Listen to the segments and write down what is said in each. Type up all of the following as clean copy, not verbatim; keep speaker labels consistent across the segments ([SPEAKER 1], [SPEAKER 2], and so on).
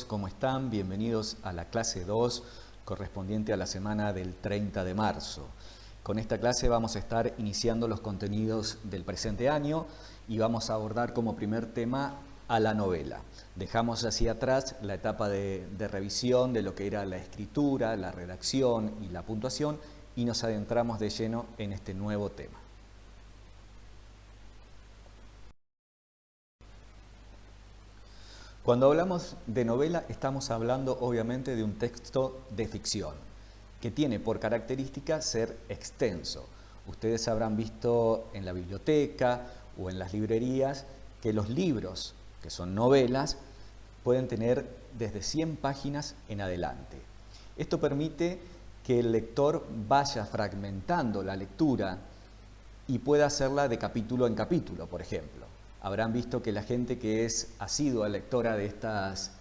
[SPEAKER 1] ¿Cómo están? Bienvenidos a la clase 2 correspondiente a la semana del 30 de marzo. Con esta clase vamos a estar iniciando los contenidos del presente año y vamos a abordar como primer tema a la novela. Dejamos hacia atrás la etapa de revisión de lo que era la escritura, la redacción y la puntuación y nos adentramos de lleno en este nuevo tema. Cuando hablamos de novela estamos hablando obviamente de un texto de ficción que tiene por característica ser extenso. Ustedes habrán visto en la biblioteca o en las librerías que los libros, que son novelas, pueden tener desde 100 páginas en adelante. Esto permite que el lector vaya fragmentando la lectura y pueda hacerla de capítulo en capítulo, por ejemplo. Habrán visto que la gente que es asidua lectora de estas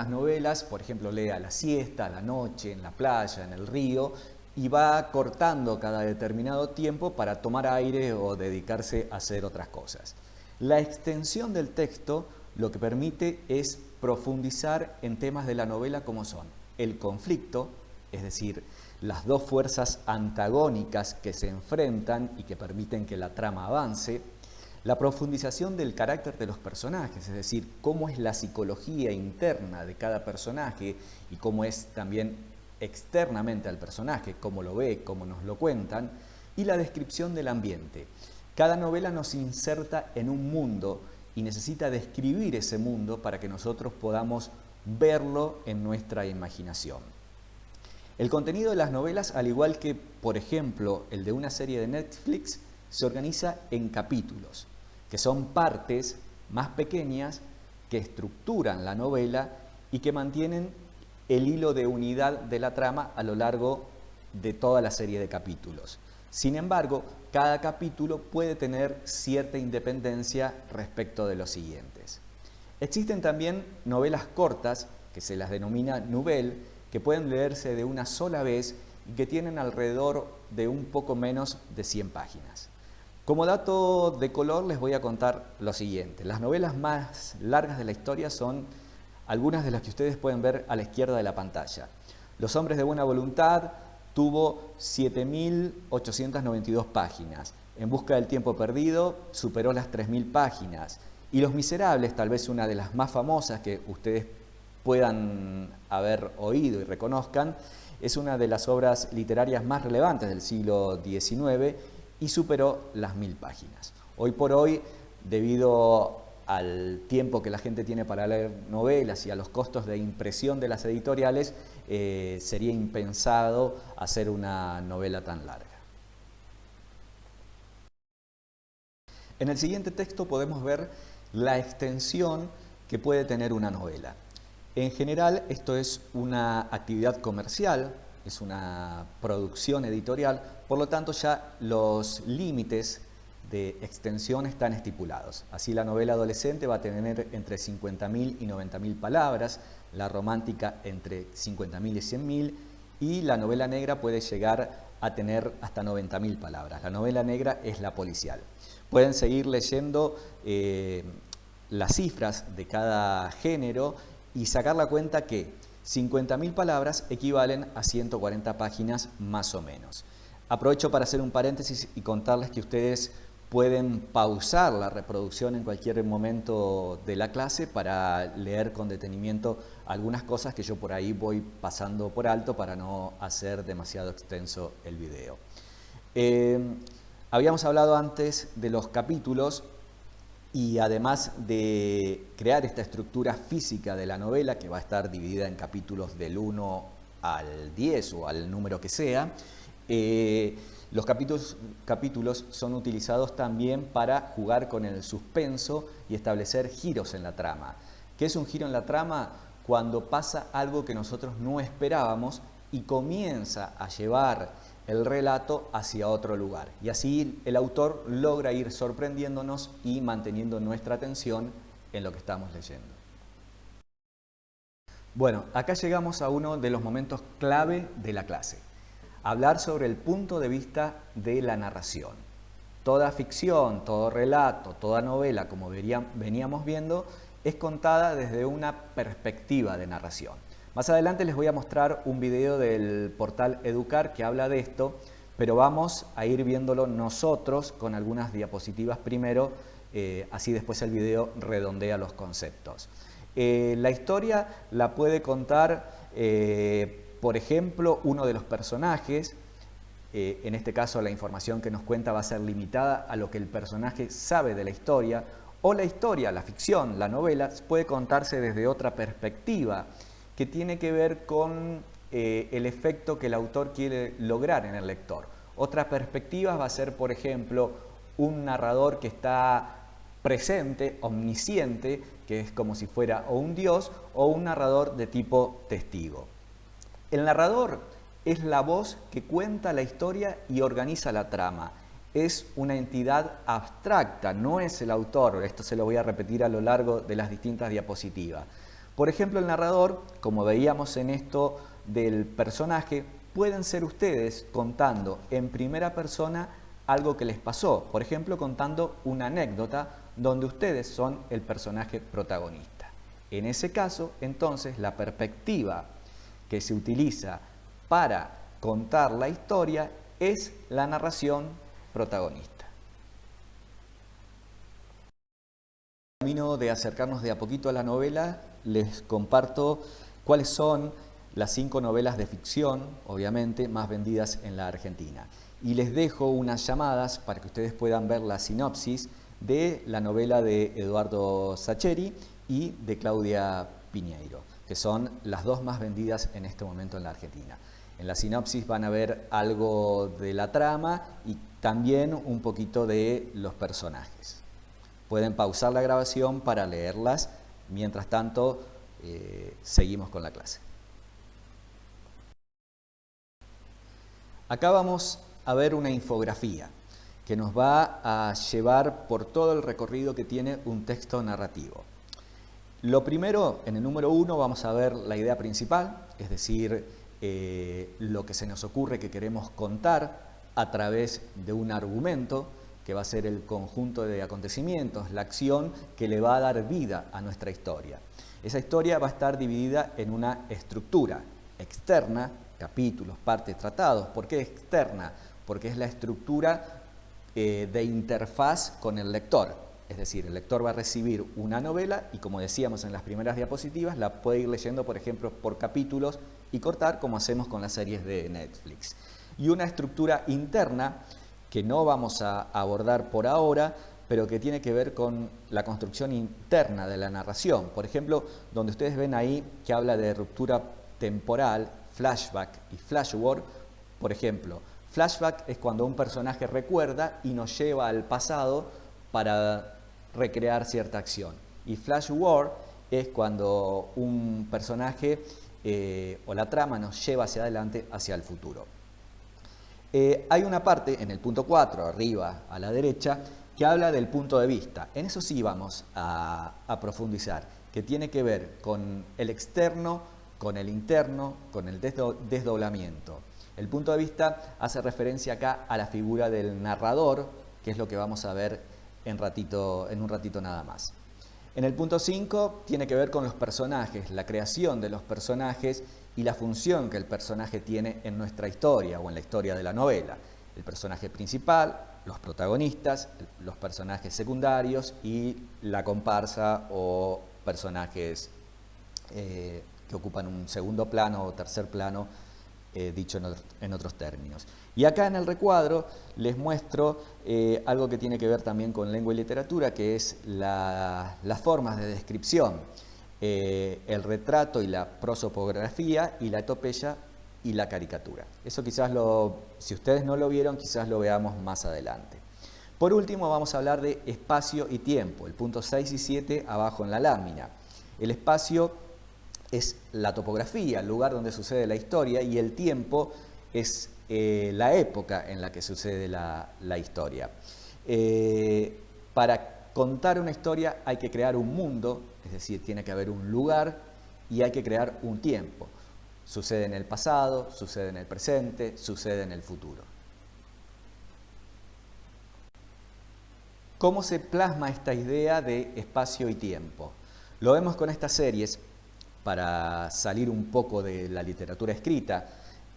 [SPEAKER 1] novelas, por ejemplo, lee a la siesta, a la noche, en la playa, en el río, y va cortando cada determinado tiempo para tomar aire o dedicarse a hacer otras cosas. La extensión del texto lo que permite es profundizar en temas de la novela como son el conflicto, es decir, las dos fuerzas antagónicas que se enfrentan y que permiten que la trama avance, la profundización del carácter de los personajes, es decir, cómo es la psicología interna de cada personaje y cómo es también externamente al personaje, cómo lo ve, cómo nos lo cuentan, y la descripción del ambiente. Cada novela nos inserta en un mundo y necesita describir ese mundo para que nosotros podamos verlo en nuestra imaginación. El contenido de las novelas, al igual que, por ejemplo, el de una serie de Netflix, se organiza en capítulos, que son partes más pequeñas que estructuran la novela y que mantienen el hilo de unidad de la trama a lo largo de toda la serie de capítulos. Sin embargo, cada capítulo puede tener cierta independencia respecto de los siguientes. Existen también novelas cortas, que se las denomina nouvelle, que pueden leerse de una sola vez y que tienen alrededor de un poco menos de 100 páginas. Como dato de color les voy a contar lo siguiente. Las novelas más largas de la historia son algunas de las que ustedes pueden ver a la izquierda de la pantalla. Los hombres de buena voluntad tuvo 7.892 páginas. En busca del tiempo perdido superó las 3.000 páginas. Y Los Miserables, tal vez una de las más famosas que ustedes puedan haber oído y reconozcan, es una de las obras literarias más relevantes del siglo XIX y superó las 1.000 páginas. Hoy por hoy, debido al tiempo que la gente tiene para leer novelas y a los costos de impresión de las editoriales, sería impensado hacer una novela tan larga. En el siguiente texto podemos ver la extensión que puede tener una novela. En general, esto es una actividad comercial, es una producción editorial, por lo tanto ya los límites de extensión están estipulados. Así la novela adolescente va a tener entre 50.000 y 90.000 palabras, la romántica entre 50.000 y 100.000 y la novela negra puede llegar a tener hasta 90.000 palabras. La novela negra es la policial. Pueden seguir leyendo las cifras de cada género y sacar la cuenta que 50.000 palabras equivalen a 140 páginas más o menos. Aprovecho para hacer un paréntesis y contarles que ustedes pueden pausar la reproducción en cualquier momento de la clase para leer con detenimiento algunas cosas que yo por ahí voy pasando por alto para no hacer demasiado extenso el video. Habíamos hablado antes de los capítulos y además de crear esta estructura física de la novela, que va a estar dividida en capítulos del 1 al 10 o al número que sea, los capítulos son utilizados también para jugar con el suspenso y establecer giros en la trama. ¿Qué es un giro en la trama? Cuando pasa algo que nosotros no esperábamos y comienza a llevar el relato hacia otro lugar. Y así el autor logra ir sorprendiéndonos y manteniendo nuestra atención en lo que estamos leyendo. Bueno, acá llegamos a uno de los momentos clave de la clase. Hablar sobre el punto de vista de la narración. Toda ficción, todo relato, toda novela, como veníamos viendo, es contada desde una perspectiva de narración. Más adelante les voy a mostrar un video del portal Educar que habla de esto, pero vamos a ir viéndolo nosotros con algunas diapositivas primero, así después el video redondea los conceptos. La historia la puede contar, por ejemplo, uno de los personajes. En este caso la información que nos cuenta va a ser limitada a lo que el personaje sabe de la historia, o la historia, la ficción, la novela, puede contarse desde otra perspectiva que tiene que ver con el efecto que el autor quiere lograr en el lector. Otra perspectiva va a ser, por ejemplo, un narrador que está presente, omnisciente, que es como si fuera o un dios, o un narrador de tipo testigo. El narrador es la voz que cuenta la historia y organiza la trama. Es una entidad abstracta, no es el autor. Esto se lo voy a repetir a lo largo de las distintas diapositivas. Por ejemplo, el narrador, como veíamos en esto del personaje, pueden ser ustedes contando en primera persona algo que les pasó. Por ejemplo, contando una anécdota donde ustedes son el personaje protagonista. En ese caso, entonces, la perspectiva que se utiliza para contar la historia es la narración protagonista. Camino de acercarnos de a poquito a la novela, les comparto cuáles son las 5 novelas de ficción, obviamente, más vendidas en la Argentina. Y les dejo unas llamadas para que ustedes puedan ver la sinopsis de la novela de Eduardo Sacheri y de Claudia Piñeiro, que son las 2 más vendidas en este momento en la Argentina. En la sinopsis van a ver algo de la trama y también un poquito de los personajes. Pueden pausar la grabación para leerlas. Mientras tanto, seguimos con la clase. Acá vamos a ver una infografía que nos va a llevar por todo el recorrido que tiene un texto narrativo. Lo primero, en el número 1, vamos a ver la idea principal, es decir, lo que se nos ocurre que queremos contar a través de un argumento, que va a ser el conjunto de acontecimientos, la acción que le va a dar vida a nuestra historia. Esa historia va a estar dividida en una estructura externa, capítulos, partes, tratados. ¿Por qué externa? Porque es la estructura de interfaz con el lector. Es decir, el lector va a recibir una novela y, como decíamos en las primeras diapositivas, la puede ir leyendo, por ejemplo, por capítulos y cortar, como hacemos con las series de Netflix. Y una estructura interna que no vamos a abordar por ahora, pero que tiene que ver con la construcción interna de la narración. Por ejemplo, donde ustedes ven ahí que habla de ruptura temporal, flashback y flashforward. Por ejemplo, flashback es cuando un personaje recuerda y nos lleva al pasado para recrear cierta acción. Y flashforward es cuando un personaje o la trama nos lleva hacia adelante, hacia el futuro. Hay una parte en el punto 4, arriba a la derecha, que habla del punto de vista. En eso sí vamos a profundizar, que tiene que ver con el externo, con el interno, con el desdoblamiento. El punto de vista hace referencia acá a la figura del narrador, que es lo que vamos a ver en un ratito nada más. En el punto 5 tiene que ver con los personajes, la creación de los personajes y la función que el personaje tiene en nuestra historia o en la historia de la novela. El personaje principal, los protagonistas, los personajes secundarios y la comparsa o personajes que ocupan un segundo plano o tercer plano, dicho en otros términos. Y acá en el recuadro les muestro algo que tiene que ver también con lengua y literatura, que es las formas de descripción, el retrato y la prosopografía y la etopeya y la caricatura. Eso quizás si ustedes no lo vieron, quizás lo veamos más adelante. Por último, vamos a hablar de espacio y tiempo, el punto 6 y 7 abajo en la lámina. El espacio es la topografía, el lugar donde sucede la historia, y el tiempo es la época en la que sucede la historia. Para contar una historia hay que crear un mundo, es decir, tiene que haber un lugar y hay que crear un tiempo. Sucede en el pasado, sucede en el presente, sucede en el futuro. ¿Cómo se plasma esta idea de espacio y tiempo? Lo vemos con estas series para salir un poco de la literatura escrita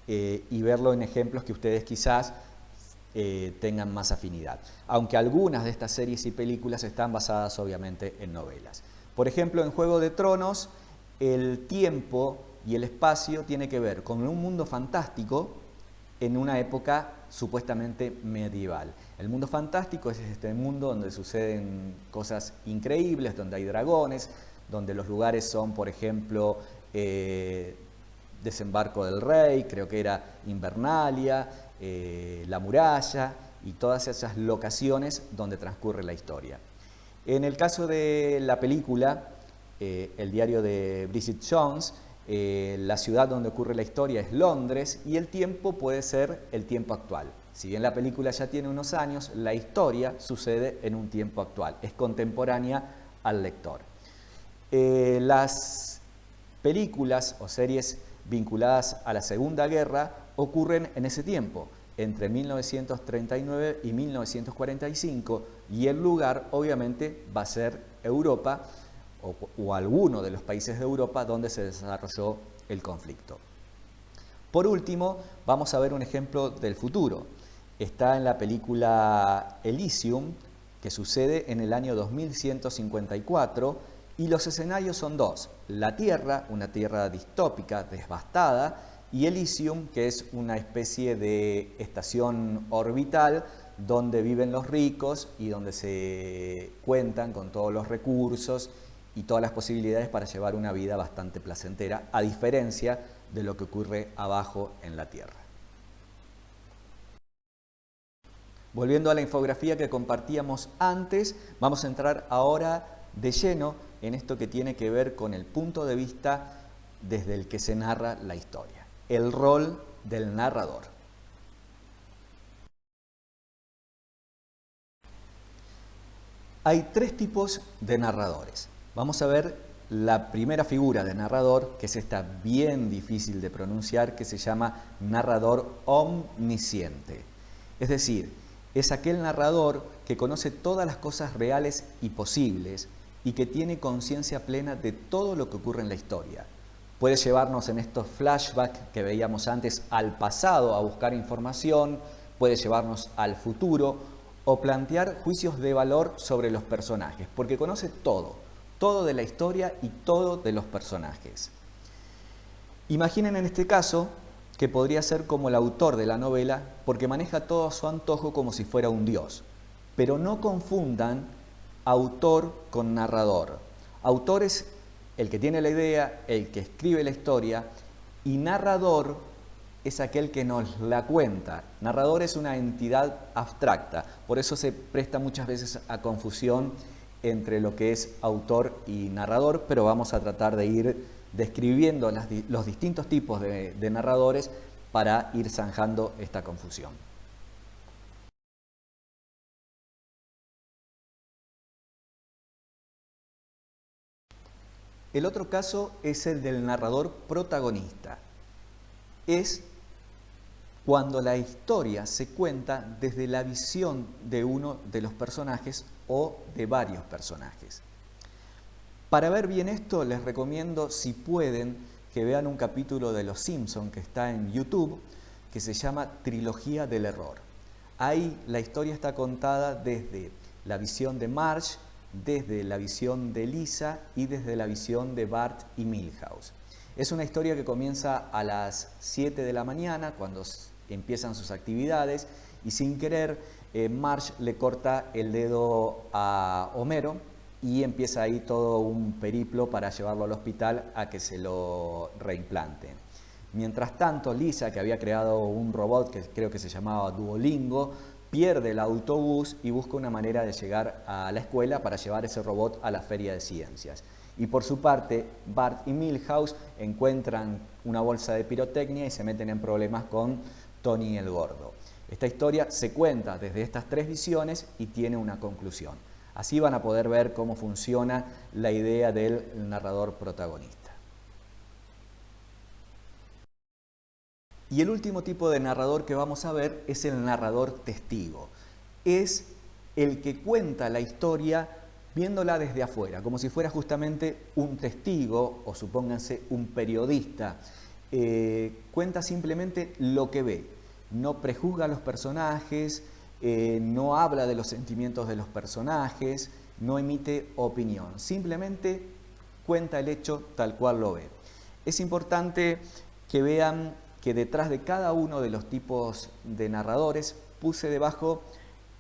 [SPEAKER 1] y verlo en ejemplos que ustedes quizás tengan más afinidad. Aunque algunas de estas series y películas están basadas obviamente en novelas. Por ejemplo, en Juego de Tronos, el tiempo y el espacio tiene que ver con un mundo fantástico en una época supuestamente medieval. El mundo fantástico es este mundo donde suceden cosas increíbles, donde hay dragones, donde los lugares son, por ejemplo, Desembarco del Rey, creo que era Invernalia, la Muralla y todas esas locaciones donde transcurre la historia. En el caso de la película, El diario de Bridget Jones, la ciudad donde ocurre la historia es Londres y el tiempo puede ser el tiempo actual. Si bien la película ya tiene unos años, la historia sucede en un tiempo actual, es contemporánea al lector. Las películas o series vinculadas a la Segunda Guerra ocurren en ese tiempo, entre 1939 y 1945, y el lugar obviamente va a ser Europa o alguno de los países de Europa donde se desarrolló el conflicto. Por último, vamos a ver un ejemplo del futuro. Está en la película Elysium, que sucede en el año 2154, y los escenarios son dos: la Tierra, una Tierra distópica, devastada, y Elysium, que es una especie de estación orbital donde viven los ricos y donde se cuentan con todos los recursos y todas las posibilidades para llevar una vida bastante placentera, a diferencia de lo que ocurre abajo en la Tierra. Volviendo a la infografía que compartíamos antes, vamos a entrar ahora de lleno en esto que tiene que ver con el punto de vista desde el que se narra la historia, el rol del narrador. Hay tres tipos de narradores. Vamos a ver la primera figura de narrador, que es esta bien difícil de pronunciar, que se llama narrador omnisciente. Es decir, es aquel narrador que conoce todas las cosas reales y posibles y que tiene conciencia plena de todo lo que ocurre en la historia. Puede llevarnos en estos flashbacks que veíamos antes al pasado a buscar información, puede llevarnos al futuro o plantear juicios de valor sobre los personajes, porque conoce todo de la historia y todo de los personajes. Imaginen en este caso que podría ser como el autor de la novela, porque maneja todo a su antojo como si fuera un dios. Pero no confundan autor con narrador. Autor es el que tiene la idea, el que escribe la historia, y narrador es aquel que nos la cuenta. Narrador es una entidad abstracta, por eso se presta muchas veces a confusión entre lo que es autor y narrador, pero vamos a tratar de ir describiendo los distintos tipos de narradores para ir zanjando esta confusión. El otro caso es el del narrador protagonista. Es cuando la historia se cuenta desde la visión de uno de los personajes o de varios personajes. Para ver bien esto, les recomiendo, si pueden, que vean un capítulo de Los Simpson que está en YouTube, que se llama Trilogía del Error. Ahí la historia está contada desde la visión de Marge, desde la visión de Lisa y desde la visión de Bart y Milhouse. Es una historia que comienza a las 7 de la mañana, cuando empiezan sus actividades, y sin querer Marge le corta el dedo a Homero y empieza ahí todo un periplo para llevarlo al hospital a que se lo reimplanten. Mientras tanto, Lisa, que había creado un robot que creo que se llamaba Duolingo, pierde el autobús y busca una manera de llegar a la escuela para llevar ese robot a la feria de ciencias. Y por su parte, Bart y Milhouse encuentran una bolsa de pirotecnia y se meten en problemas con Tony el Gordo. Esta historia se cuenta desde estas tres visiones y tiene una conclusión. Así van a poder ver cómo funciona la idea del narrador protagonista. Y el último tipo de narrador que vamos a ver es el narrador testigo. Es el que cuenta la historia viéndola desde afuera, como si fuera justamente un testigo o supónganse un periodista. Cuenta simplemente lo que ve, no prejuzga a los personajes, no habla de los sentimientos de los personajes, no emite opinión, simplemente cuenta el hecho tal cual lo ve. Es importante que vean que detrás de cada uno de los tipos de narradores puse debajo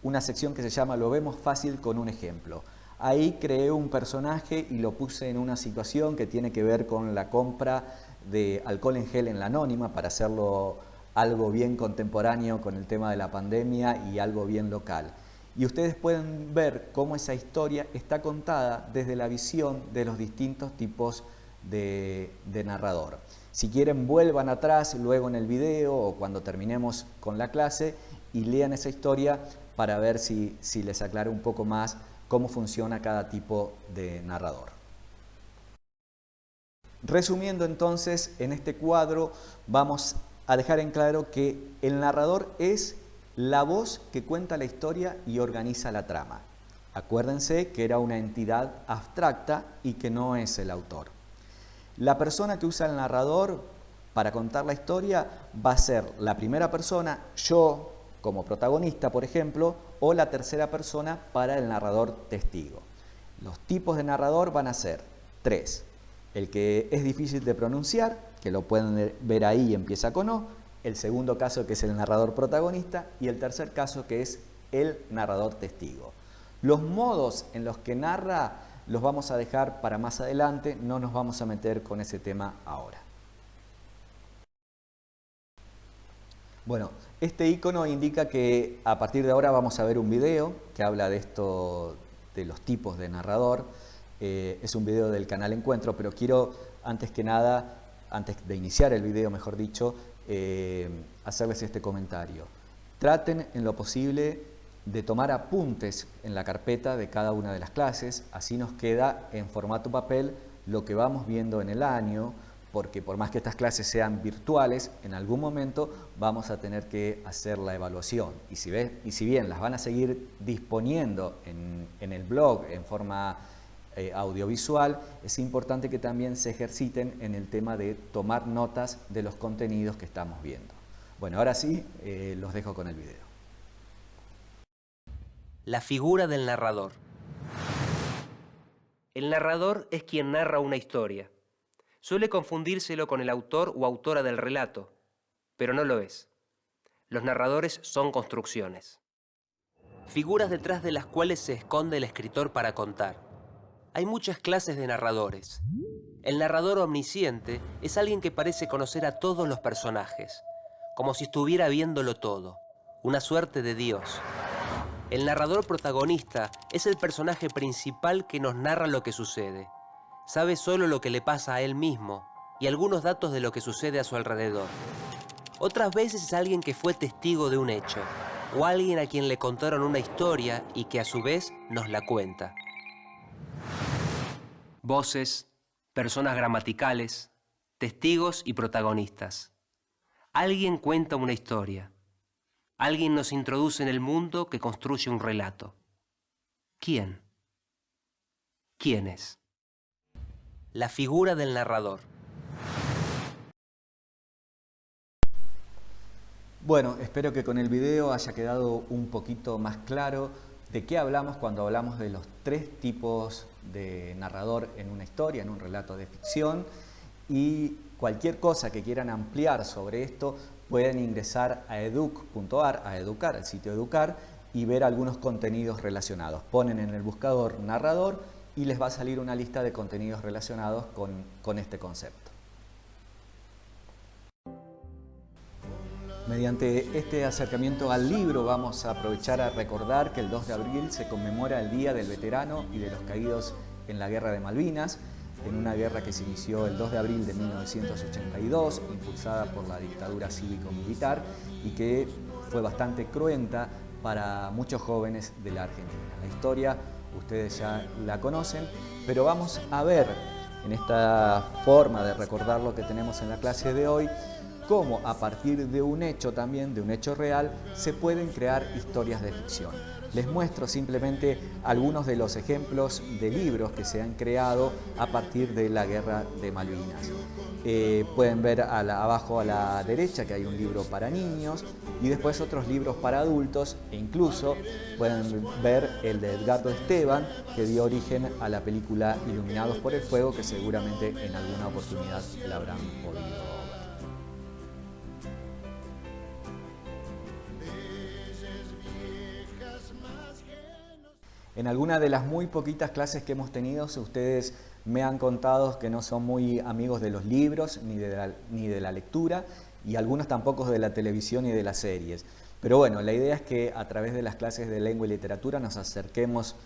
[SPEAKER 1] una sección que se llama Lo vemos fácil con un ejemplo. Ahí creé un personaje y lo puse en una situación que tiene que ver con la compra de alcohol en gel en la Anónima para hacerlo algo bien contemporáneo con el tema de la pandemia y algo bien local. Y ustedes pueden ver cómo esa historia está contada desde la visión de los distintos tipos de narrador. Si quieren, vuelvan atrás luego en el video o cuando terminemos con la clase y lean esa historia para ver si les aclara un poco más cómo funciona cada tipo de narrador. Resumiendo entonces, en este cuadro vamos a dejar en claro que el narrador es la voz que cuenta la historia y organiza la trama. Acuérdense que era una entidad abstracta y que no es el autor. La persona que usa el narrador para contar la historia va a ser la primera persona, yo como protagonista, por ejemplo, o la tercera persona para el narrador testigo. Los tipos de narrador van a ser 3. El que es difícil de pronunciar, que lo pueden ver ahí, empieza con O. El segundo caso, que es el narrador protagonista. Y el tercer caso, que es el narrador testigo. Los modos en los que narra los vamos a dejar para más adelante, no nos vamos a meter con ese tema ahora. Bueno, este icono indica que a partir de ahora vamos a ver un video que habla de esto, de los tipos de narrador. Es un video del canal Encuentro, pero quiero antes que nada, antes de iniciar el video, mejor dicho, hacerles este comentario. Traten en lo posible de tomar apuntes en la carpeta de cada una de las clases, así nos queda en formato papel lo que vamos viendo en el año, porque por más que estas clases sean virtuales, en algún momento vamos a tener que hacer la evaluación. Y si bien las van a seguir disponiendo en el blog en forma audiovisual, es importante que también se ejerciten en el tema de tomar notas de los contenidos que estamos viendo. Bueno, ahora sí, los dejo con el video.
[SPEAKER 2] La figura del narrador. El narrador es quien narra una historia. Suele confundírselo con el autor o autora del relato, pero no lo es. Los narradores son construcciones. Figuras detrás de las cuales se esconde el escritor para contar. Hay muchas clases de narradores. El narrador omnisciente es alguien que parece conocer a todos los personajes, como si estuviera viéndolo todo, una suerte de Dios. El narrador protagonista es el personaje principal que nos narra lo que sucede. Sabe solo lo que le pasa a él mismo y algunos datos de lo que sucede a su alrededor. Otras veces es alguien que fue testigo de un hecho, o alguien a quien le contaron una historia y que a su vez nos la cuenta. Voces, personas gramaticales, testigos y protagonistas. Alguien cuenta una historia. Alguien nos introduce en el mundo que construye un relato. ¿Quién? ¿Quién es? La figura del narrador.
[SPEAKER 1] Bueno, espero que con el video haya quedado un poquito más claro de qué hablamos cuando hablamos de los 3 tipos de narrador en una historia, en un relato de ficción. Y cualquier cosa que quieran ampliar sobre esto, pueden ingresar a educ.ar, a Educar, al sitio Educar, y ver algunos contenidos relacionados. Ponen en el buscador narrador y les va a salir una lista de contenidos relacionados con este concepto. Mediante este acercamiento al libro vamos a aprovechar a recordar que el 2 de abril se conmemora el Día del Veterano y de los Caídos en la Guerra de Malvinas, en una guerra que se inició el 2 de abril de 1982, impulsada por la dictadura cívico-militar y que fue bastante cruenta para muchos jóvenes de la Argentina. La historia ustedes ya la conocen, pero vamos a ver en esta forma de recordar lo que tenemos en la clase de hoy cómo a partir de un hecho también, de un hecho real, se pueden crear historias de ficción. Les muestro simplemente algunos de los ejemplos de libros que se han creado a partir de la Guerra de Malvinas. Pueden ver abajo a la derecha que hay un libro para niños y después otros libros para adultos, e incluso pueden ver el de Edgardo Esteban, que dio origen a la película Iluminados por el Fuego, que seguramente en alguna oportunidad la habrán podido ver. En alguna de las muy poquitas clases que hemos tenido, ustedes me han contado que no son muy amigos de los libros ni de la lectura, y algunos tampoco de la televisión y de las series. Pero bueno, la idea es que a través de las clases de lengua y literatura nos acerquemos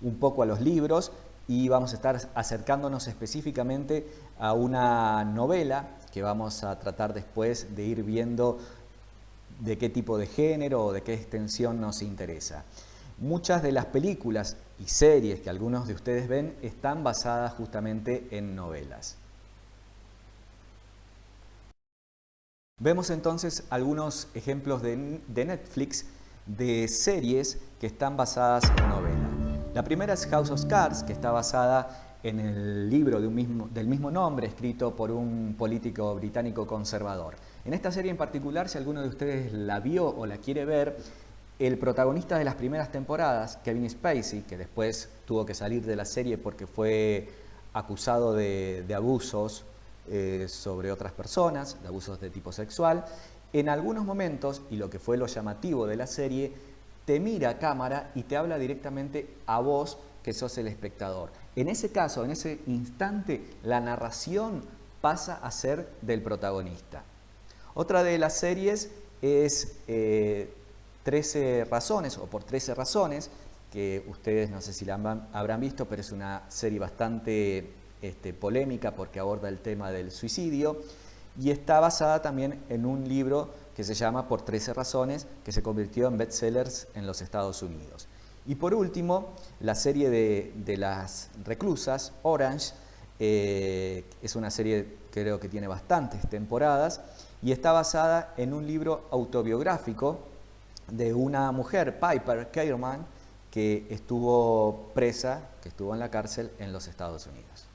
[SPEAKER 1] un poco a los libros, y vamos a estar acercándonos específicamente a una novela que vamos a tratar después de ir viendo de qué tipo de género o de qué extensión nos interesa. Muchas de las películas y series que algunos de ustedes ven están basadas justamente en novelas. Vemos entonces algunos ejemplos de Netflix de series que están basadas en novela. La primera es House of Cards, que está basada en el libro del mismo nombre, escrito por un político británico conservador. En esta serie en particular, si alguno de ustedes la vio o la quiere ver, el protagonista de las primeras temporadas, Kevin Spacey, que después tuvo que salir de la serie porque fue acusado de abusos sobre otras personas, de abusos de tipo sexual, en algunos momentos, y lo que fue lo llamativo de la serie, te mira a cámara y te habla directamente a vos, que sos el espectador. En ese caso, en ese instante, la narración pasa a ser del protagonista. Otra de las series es 13 razones, o por 13 razones, que ustedes no sé si la habrán visto, pero es una serie bastante polémica porque aborda el tema del suicidio, y está basada también en un libro que se llama Por 13 razones, que se convirtió en bestsellers en los Estados Unidos. Y por último, la serie de las reclusas, Orange, es una serie que creo que tiene bastantes temporadas, y está basada en un libro autobiográfico de una mujer, Piper Kerman, que estuvo presa, que estuvo en la cárcel en los Estados Unidos.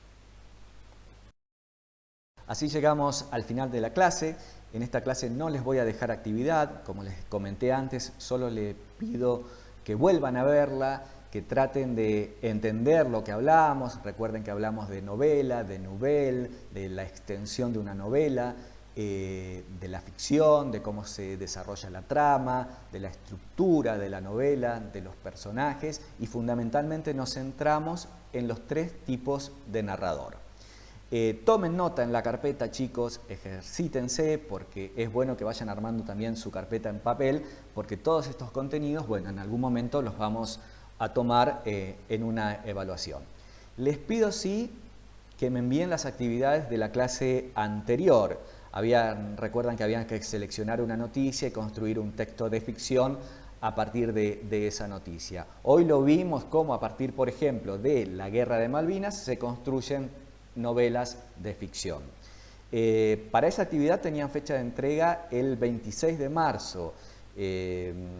[SPEAKER 1] Así llegamos al final de la clase. En esta clase no les voy a dejar actividad, como les comenté antes, solo les pido que vuelvan a verla, que traten de entender lo que hablamos. Recuerden que hablamos de novela, de nouvelle, de la extensión de una novela, de la ficción, de cómo se desarrolla la trama, de la estructura de la novela, de los personajes, y fundamentalmente nos centramos en los 3 tipos de narrador. Tomen nota en la carpeta, chicos, ejercítense, porque es bueno que vayan armando también su carpeta en papel, porque todos estos contenidos, bueno, en algún momento los vamos a tomar en una evaluación. Les pido sí que me envíen las actividades de la clase anterior. Recuerdan que habían que seleccionar una noticia y construir un texto de ficción a partir de esa noticia. Hoy lo vimos cómo a partir, por ejemplo, de la Guerra de Malvinas se construyen novelas de ficción. Para esa actividad tenían fecha de entrega el 26 de marzo.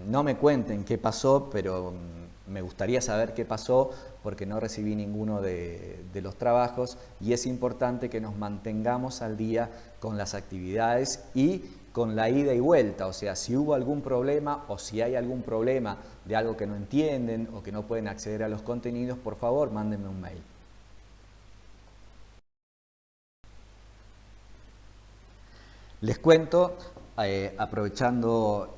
[SPEAKER 1] No me cuenten qué pasó, pero me gustaría saber qué pasó porque no recibí ninguno de los trabajos, y es importante que nos mantengamos al día con las actividades y con la ida y vuelta. O sea, si hubo algún problema o si hay algún problema de algo que no entienden o que no pueden acceder a los contenidos, por favor, mándenme un mail. Les cuento, aprovechando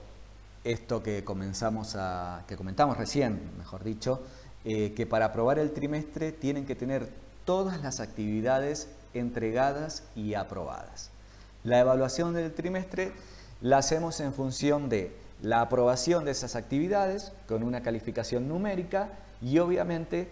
[SPEAKER 1] esto que comentamos recién, mejor dicho, que para aprobar el trimestre tienen que tener todas las actividades entregadas y aprobadas. La evaluación del trimestre la hacemos en función de la aprobación de esas actividades con una calificación numérica y obviamente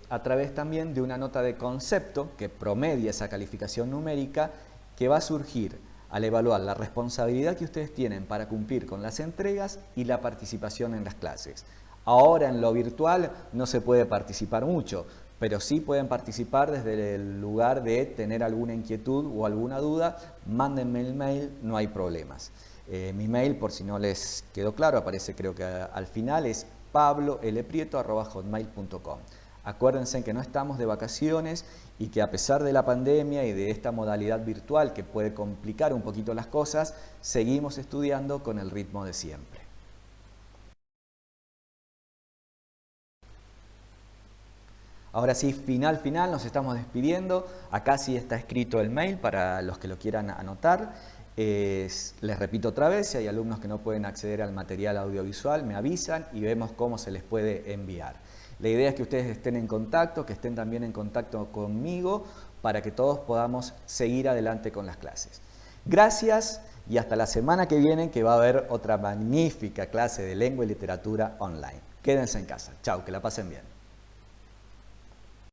[SPEAKER 1] a través también de una nota de concepto que promedia esa calificación numérica, que va a surgir al evaluar la responsabilidad que ustedes tienen para cumplir con las entregas y la participación en las clases. Ahora en lo virtual no se puede participar mucho, pero sí pueden participar desde el lugar de tener alguna inquietud o alguna duda, mándenme el mail, no hay problemas. Mi mail, por si no les quedó claro, aparece creo que al final, es pablolprieto@hotmail.com. Acuérdense que no estamos de vacaciones y que a pesar de la pandemia y de esta modalidad virtual que puede complicar un poquito las cosas, seguimos estudiando con el ritmo de siempre. Ahora sí, final, nos estamos despidiendo. Acá sí está escrito el mail para los que lo quieran anotar. Les repito otra vez, si hay alumnos que no pueden acceder al material audiovisual, me avisan y vemos cómo se les puede enviar. La idea es que ustedes estén en contacto, que estén también en contacto conmigo, para que todos podamos seguir adelante con las clases. Gracias y hasta la semana que viene, que va a haber otra magnífica clase de lengua y literatura online. Quédense en casa. Chao, que la pasen bien.